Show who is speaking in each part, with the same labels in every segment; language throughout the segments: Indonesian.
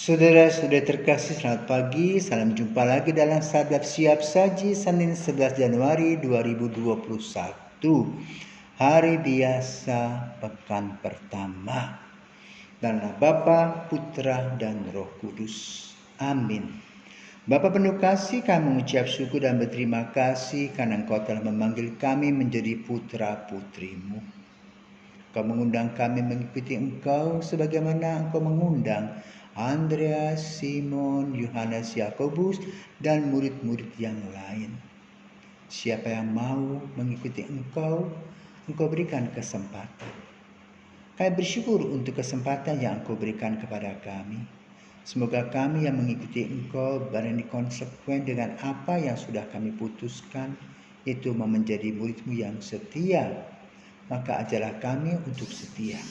Speaker 1: Saudara-saudara terkasih, selamat pagi. Salam jumpa lagi dalam Sadap Siap Saji Senin 11 Januari 2021. Hari biasa pekan pertama. Dalam nama Bapa, Putra, dan Roh Kudus. Amin. Bapa penuh kasih, kami mengucap syukur dan berterima kasih karena Engkau telah memanggil kami menjadi putra-putrimu. Engkau mengundang kami mengikuti Engkau sebagaimana Engkau mengundang Andreas, Simon, Yohanes, Yakobus, dan murid-murid yang lain. Siapa yang mau mengikuti Engkau, Engkau berikan kesempatan. Kami bersyukur untuk kesempatan yang Engkau berikan kepada kami. Semoga kami yang mengikuti Engkau berani konsekuen dengan apa yang sudah kami putuskan, yaitu menjadi murid-Mu yang setia. Maka ajarlah kami untuk setia.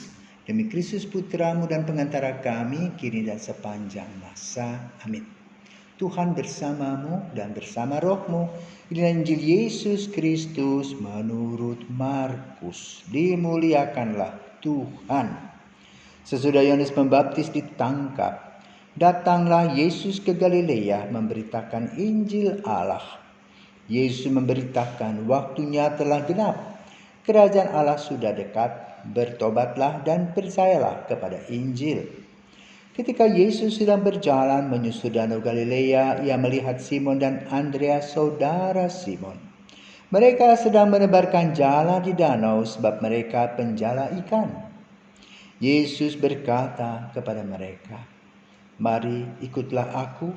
Speaker 1: Demi Kristus Putramu dan pengantara kami, kini dan sepanjang masa. Amin. Tuhan bersamamu dan bersama rohmu. Inilah Injil Yesus Kristus menurut Markus. Dimuliakanlah Tuhan. Sesudah Yohanes Pembaptis ditangkap, datanglah Yesus ke Galilea memberitakan Injil Allah. Yesus memberitakan, waktunya telah genap. Kerajaan Allah sudah dekat. Bertobatlah dan percayalah kepada Injil. Ketika Yesus sedang berjalan menyusur danau Galilea, ia melihat Simon dan Andreas, saudara Simon. Mereka sedang menebarkan jala di danau sebab mereka penjala ikan. Yesus berkata kepada mereka, "Mari ikutlah aku,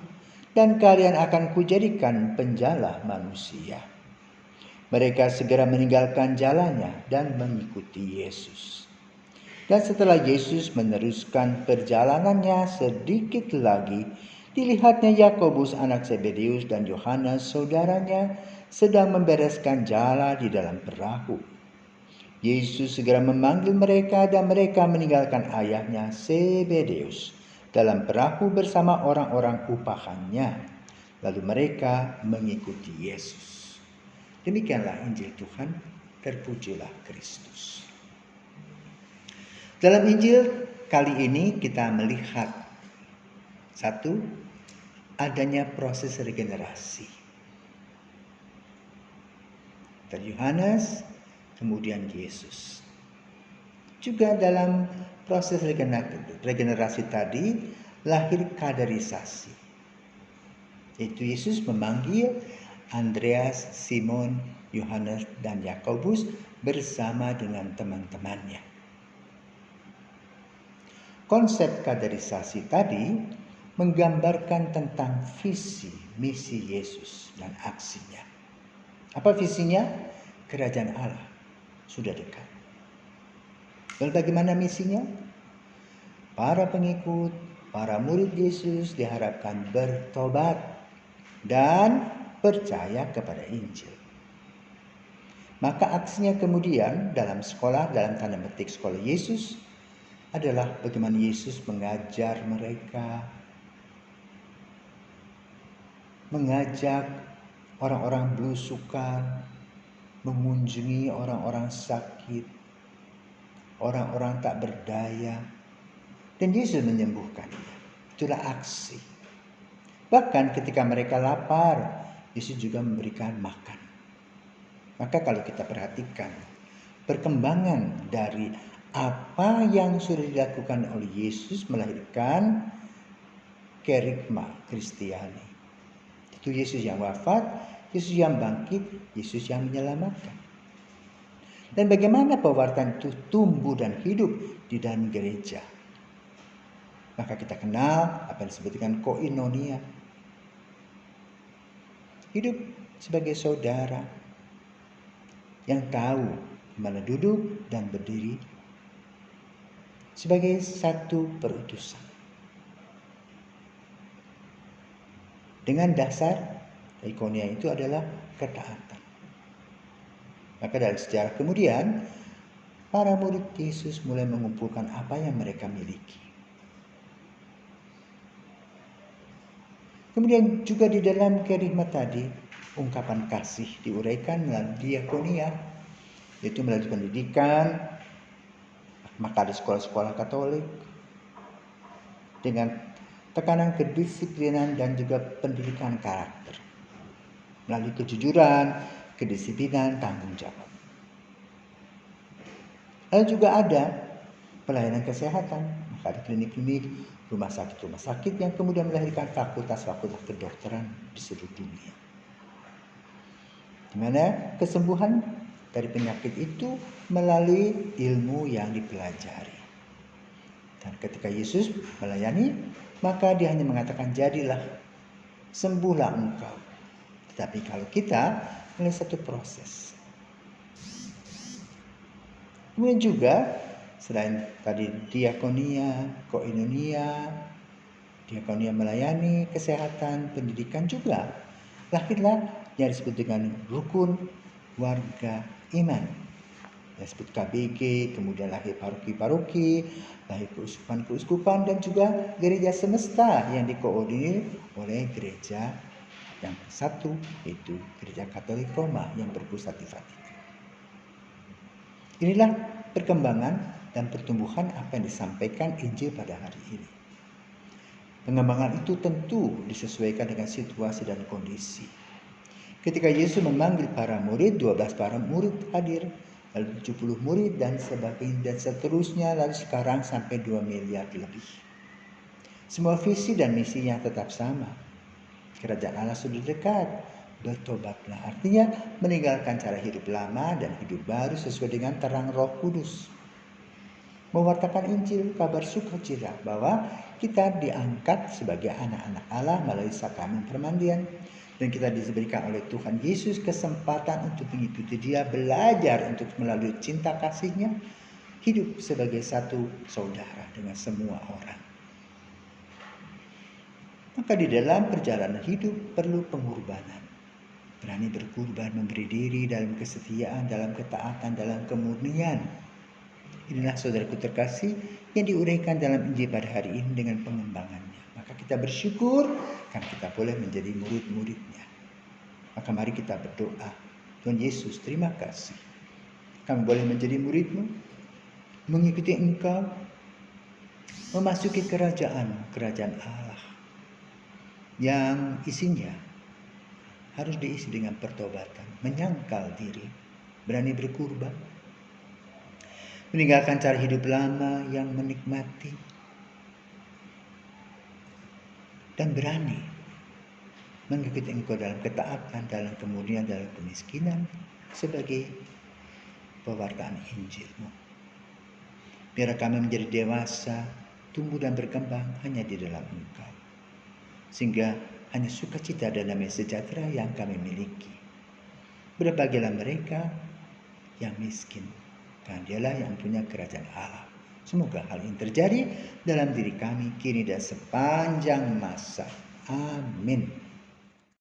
Speaker 1: dan kalian akan kujadikan penjala manusia." Mereka segera meninggalkan jalannya dan mengikuti Yesus. Dan setelah Yesus meneruskan perjalanannya sedikit lagi, dilihatnya Yakobus anak Zebedeus dan Yohanes saudaranya sedang membereskan jala di dalam perahu. Yesus segera memanggil mereka dan mereka meninggalkan ayahnya Zebedeus dalam perahu bersama orang-orang upahannya. Lalu mereka mengikuti Yesus. Demikianlah Injil Tuhan, terpujilah Kristus. Dalam Injil kali ini kita melihat satu, adanya proses regenerasi. Dari Yohanes, kemudian Yesus. Juga dalam proses regenerasi tadi lahir kaderisasi. Yaitu Yesus memanggil Andreas, Simon, Yohanes, dan Yakobus bersama dengan teman-temannya. Konsep kaderisasi tadi menggambarkan tentang visi, misi Yesus dan aksinya. Apa visinya? Kerajaan Allah sudah dekat. Lalu bagaimana misinya? Para pengikut, para murid Yesus diharapkan bertobat dan percaya kepada Injil. Maka aksinya kemudian dalam tanda petik sekolah Yesus adalah bagaimana Yesus mengajar mereka, mengajak orang-orang belusukan, mengunjungi orang-orang sakit, orang-orang tak berdaya, dan Yesus menyembuhkannya. Itulah aksi. Bahkan ketika mereka lapar, Yesus juga memberikan makan. Maka kalau kita perhatikan perkembangan dari apa yang sudah dilakukan oleh Yesus melahirkan kerigma Kristiani. Itu Yesus yang wafat, Yesus yang bangkit, Yesus yang menyelamatkan. Dan bagaimana pewartaan itu tumbuh dan hidup di dalam gereja. Maka kita kenal apa yang disebut dengan koinonia. Hidup sebagai saudara yang tahu di mana duduk dan berdiri sebagai satu perutusan. Dengan dasar koinonia itu adalah ketaatan. Maka dari sejarah kemudian para murid Yesus mulai mengumpulkan apa yang mereka miliki. Kemudian juga di dalam kerigma tadi, ungkapan kasih diuraikan melalui diakonia, yaitu melalui pendidikan. Maka ada sekolah-sekolah Katolik dengan tekanan kedisiplinan dan juga pendidikan karakter. Melalui kejujuran, kedisiplinan, tanggung jawab. Lalu juga ada pelayanan kesehatan, maka ada klinik-klinik, rumah sakit yang kemudian melahirkan fakultas-fakultas kedokteran di seluruh dunia. Di mana kesembuhan dari penyakit itu melalui ilmu yang dipelajari. Dan ketika Yesus melayani, maka dia hanya mengatakan, jadilah, sembuhlah engkau. Tetapi kalau kita melalui satu proses. Kemudian juga selain tadi diakonia, koinonia, diakonia melayani, kesehatan, pendidikan juga lahirlah yang disebut dengan rukun warga iman. Yang disebut KBG, kemudian lahir paroki-paroki, lahir keuskupan-keuskupan, dan juga gereja semesta yang dikoordinir oleh gereja yang satu, yaitu Gereja Katolik Roma yang berpusat di Vatikan. Inilah perkembangan dan pertumbuhan apa yang disampaikan Injil pada hari ini. Pengembangan itu tentu disesuaikan dengan situasi dan kondisi. Ketika Yesus memanggil para murid, 12 para murid hadir, lalu 70 murid dan sebagainya dan seterusnya, lalu sekarang sampai 2 miliar lebih. Semua visi dan misinya tetap sama. Kerajaan Allah sudah dekat. Bertobatlah, artinya meninggalkan cara hidup lama dan hidup baru sesuai dengan terang Roh Kudus. Mewartakan Injil, kabar sukacita bahwa kita diangkat sebagai anak-anak Allah melalui sakramen permandian, dan kita diberikan oleh Tuhan Yesus kesempatan untuk mengikuti Dia, belajar untuk melalui cinta kasih-Nya hidup sebagai satu saudara dengan semua orang. Maka di dalam perjalanan hidup perlu pengorbanan. Berani berkorban, memberi diri dalam kesetiaan, dalam ketaatan, dalam kemurnian. Inilah saudaraku terkasih yang diuraikan dalam Injil pada hari ini dengan pengembangannya. Maka kita bersyukur karena kita boleh menjadi murid-muridnya. Maka mari kita berdoa. Tuhan Yesus, terima kasih. Kami boleh menjadi muridmu, mengikuti Engkau, memasuki kerajaan Allah yang isinya harus diisi dengan pertobatan, menyangkal diri, berani berkorban, meninggalkan cara hidup lama yang menikmati, dan berani mengikuti Engkau dalam ketaatan, dalam kemudian dalam kemiskinan sebagai pewartaan Injil-Mu. Biar kami menjadi dewasa, tumbuh dan berkembang hanya di dalam Engkau, sehingga hanya sukacita dan damai sejahtera yang kami miliki. Berbahagialah mereka yang miskin, karena Dialah yang punya kerajaan Allah. Semoga hal ini terjadi dalam diri kami kini dan sepanjang masa. Amin.